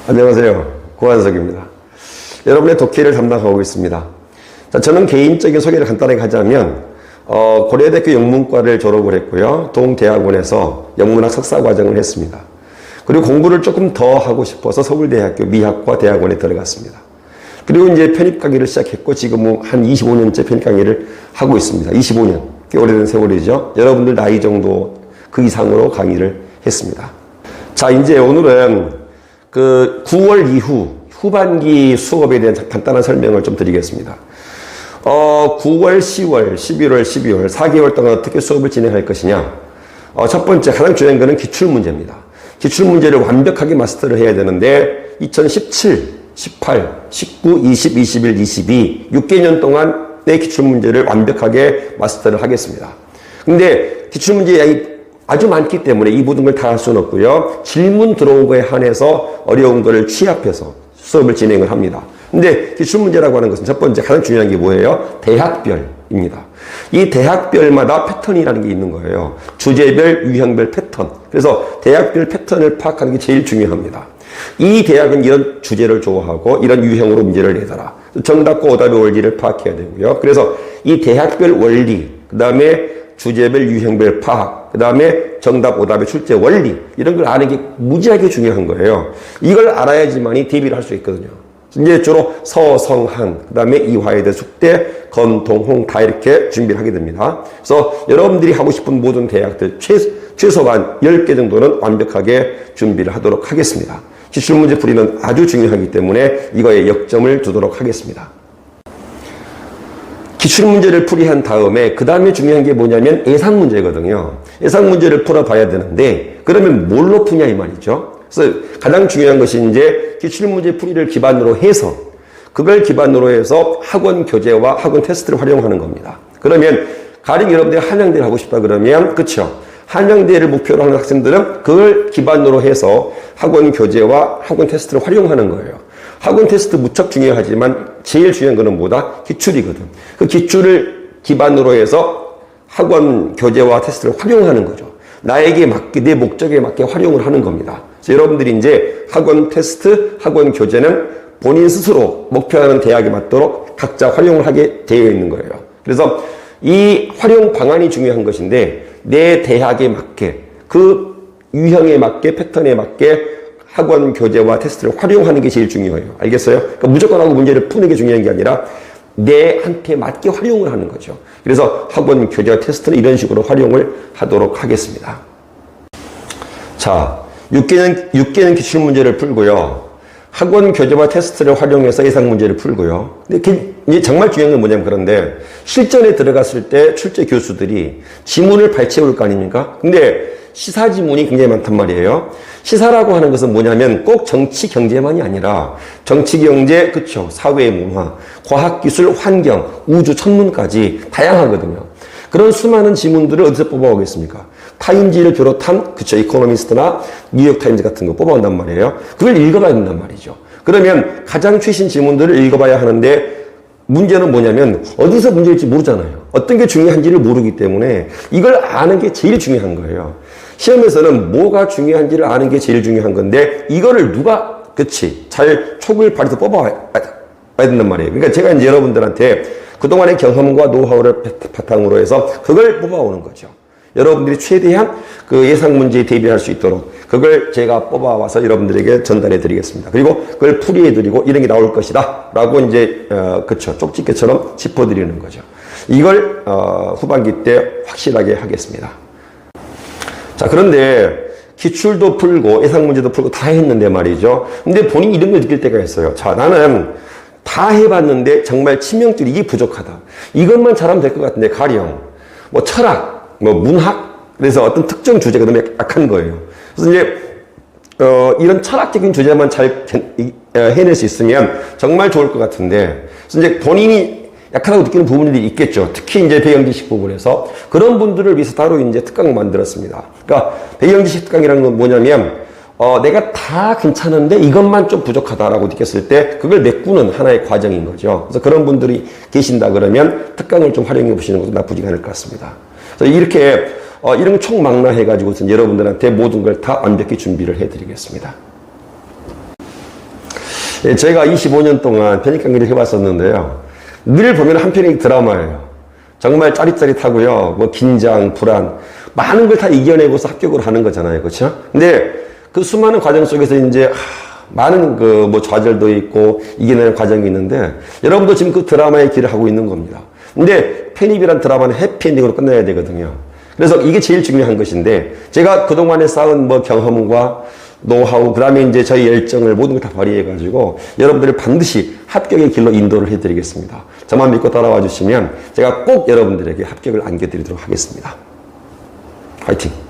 안녕하세요. 고한석입니다. 여러분의 독해를 담당하고 있습니다. 자, 저는 개인적인 소개를 간단하게 하자면 고려대학교 영문과를 졸업을 했고요. 동대학원에서 영문학 석사과정을 했습니다. 그리고 공부를 조금 더 하고 싶어서 서울대학교 미학과 대학원에 들어갔습니다. 그리고 이제 편입 강의를 시작했고 지금 한 25년째 편입 강의를 하고 있습니다. 25년. 꽤 오래된 세월이죠. 여러분들 나이 정도 그 이상으로 강의를 했습니다. 자, 이제 오늘은 9월 이후 후반기 수업에 대한 간단한 설명을 좀 드리겠습니다. 9월, 10월, 11월, 12월 4개월 동안 어떻게 수업을 진행할 것이냐. 첫 번째 가장 중요한 것은 기출문제입니다. 기출문제를 완벽하게 마스터를 해야 되는데 2017, 18, 19, 20, 21, 22 6개년 동안의 기출문제를 완벽하게 마스터를 하겠습니다. 근데 기출문제 양이 아주 많기 때문에 이 모든 걸 다 할 수는 없고요. 질문 들어온 거에 한해서 어려운 거를 취합해서 수업을 진행을 합니다. 근데 기출문제라고 하는 것은 첫 번째 가장 중요한 게 뭐예요? 대학별입니다. 이 대학별마다 패턴이라는 게 있는 거예요. 주제별, 유형별 패턴. 그래서 대학별 패턴을 파악하는 게 제일 중요합니다. 이 대학은 이런 주제를 좋아하고 이런 유형으로 문제를 내더라. 정답과 오답의 원리를 파악해야 되고요. 그래서 이 대학별 원리, 그 다음에 주제별, 유형별 파악, 그 다음에 정답, 오답의 출제 원리 이런 걸 아는 게 무지하게 중요한 거예요. 이걸 알아야지만이 대비를 할 수 있거든요. 이제 주로 서, 성, 한, 그 다음에 이화여대, 숙대, 검, 동, 홍 다 이렇게 준비를 하게 됩니다. 그래서 여러분들이 하고 싶은 모든 대학들 최소한 10개 정도는 완벽하게 준비를 하도록 하겠습니다. 기출문제 풀이는 아주 중요하기 때문에 이거에 역점을 두도록 하겠습니다. 기출문제를 풀이한 다음에 그 다음에 중요한 게 뭐냐면 예상문제거든요. 예상문제를 풀어봐야 되는데 그러면 뭘로 푸냐 이 말이죠. 그래서 가장 중요한 것이 이제 기출문제 풀이를 기반으로 해서 그걸 기반으로 해서 학원 교재와 학원 테스트를 활용하는 겁니다. 그러면 가령 여러분들이 한양대를 하고 싶다 그러면 그렇죠. 한양대를 목표로 하는 학생들은 그걸 기반으로 해서 학원 교재와 학원 테스트를 활용하는 거예요. 학원 테스트 무척 중요하지만 제일 중요한 거는 뭐다? 기출이거든. 그 기출을 기반으로 해서 학원 교재와 테스트를 활용하는 거죠. 나에게 맞게, 내 목적에 맞게 활용을 하는 겁니다. 그래서 여러분들이 이제 학원 테스트, 학원 교재는 본인 스스로 목표하는 대학에 맞도록 각자 활용을 하게 되어 있는 거예요. 그래서 이 활용 방안이 중요한 것인데 내 대학에 맞게, 그 유형에 맞게, 패턴에 맞게 학원 교재와 테스트를 활용하는 게 제일 중요해요. 알겠어요? 그러니까 무조건 하고 문제를 푸는 게 중요한 게 아니라 내한테 맞게 활용을 하는 거죠. 그래서 학원 교재와 테스트는 이런 식으로 활용을 하도록 하겠습니다. 자, 6개는 기출문제를 풀고요. 학원 교재와 테스트를 활용해서 예상문제를 풀고요. 근데 이게 정말 중요한 건 뭐냐면 그런데 실전에 들어갔을 때 출제 교수들이 지문을 발췌해 올 거 아닙니까? 근데 시사 지문이 굉장히 많단 말이에요. 시사라고 하는 것은 뭐냐면 꼭 정치, 경제만이 아니라 정치, 경제, 그쵸, 사회, 문화, 과학, 기술, 환경, 우주, 천문까지 다양하거든요. 그런 수많은 지문들을 어디서 뽑아오겠습니까? 타임지를 비롯한, 그쵸, 이코노미스트나 뉴욕타임즈 같은 거 뽑아온단 말이에요. 그걸 읽어봐야 된단 말이죠. 그러면 가장 최신 지문들을 읽어봐야 하는데 문제는 뭐냐면 어디서 문제일지 모르잖아요. 어떤 게 중요한지를 모르기 때문에 이걸 아는 게 제일 중요한 거예요. 시험에서는 뭐가 중요한지를 아는 게 제일 중요한 건데 이거를 누가 그치 잘 촉을 발휘해서 뽑아와야 된단 말이에요. 그러니까 제가 이제 여러분들한테 그동안의 경험과 노하우를 바탕으로 해서 그걸 뽑아오는 거죠. 여러분들이 최대한 그 예상 문제에 대비할 수 있도록 그걸 제가 뽑아와서 여러분들에게 전달해 드리겠습니다. 그리고 그걸 풀이해 드리고 이런 게 나올 것이다 라고 이제 그쵸 쪽집게처럼 짚어 드리는 거죠. 이걸 후반기 때 확실하게 하겠습니다. 자, 그런데 기출도 풀고 예상 문제도 풀고 다 했는데 말이죠. 근데 본인이 이런 걸 느낄 때가 있어요. 자, 나는 다 해봤는데 정말 치명적으로 이게 부족하다. 이것만 잘하면 될 것 같은데 가령 뭐 철학, 뭐 문학 그래서 어떤 특정 주제가 너무 약한 거예요. 그래서 이제 이런 철학적인 주제만 잘 해낼 수 있으면 정말 좋을 것 같은데 그래서 이제 본인이 약하다고 느끼는 부분들이 있겠죠. 특히 이제 배경지식 부분에서 그런 분들을 위해서 따로 이제 특강을 만들었습니다. 그러니까 배경지식 특강이라는 건 뭐냐면 내가 다 괜찮은데 이것만 좀 부족하다라고 느꼈을 때 그걸 메꾸는 하나의 과정인 거죠. 그래서 그런 분들이 계신다 그러면 특강을 좀 활용해 보시는 것도 나쁘지 않을 것 같습니다. 그래서 이렇게 이런 총망라해가지고 여러분들한테 모든 걸 다 완벽히 준비를 해드리겠습니다. 예, 제가 25년 동안 편입 강의를 해봤었는데요. 늘 보면 한 편이 드라마예요. 정말 짜릿짜릿하고요. 뭐 긴장, 불안, 많은 걸 다 이겨내고서 합격을 하는 거잖아요. 그렇죠? 근데 그 수많은 과정 속에서 이제 많은 그 뭐 좌절도 있고 이겨내는 과정이 있는데 여러분도 지금 그 드라마의 길을 하고 있는 겁니다. 근데 편입이란 드라마는 해피엔딩으로 끝내야 되거든요. 그래서 이게 제일 중요한 것인데 제가 그동안에 쌓은 뭐 경험과 노하우, 그 다음에 이제 저희 열정을 모든 걸 다 발휘해가지고 여러분들을 반드시 합격의 길로 인도를 해드리겠습니다. 저만 믿고 따라와 주시면 제가 꼭 여러분들에게 합격을 안겨드리도록 하겠습니다. 화이팅!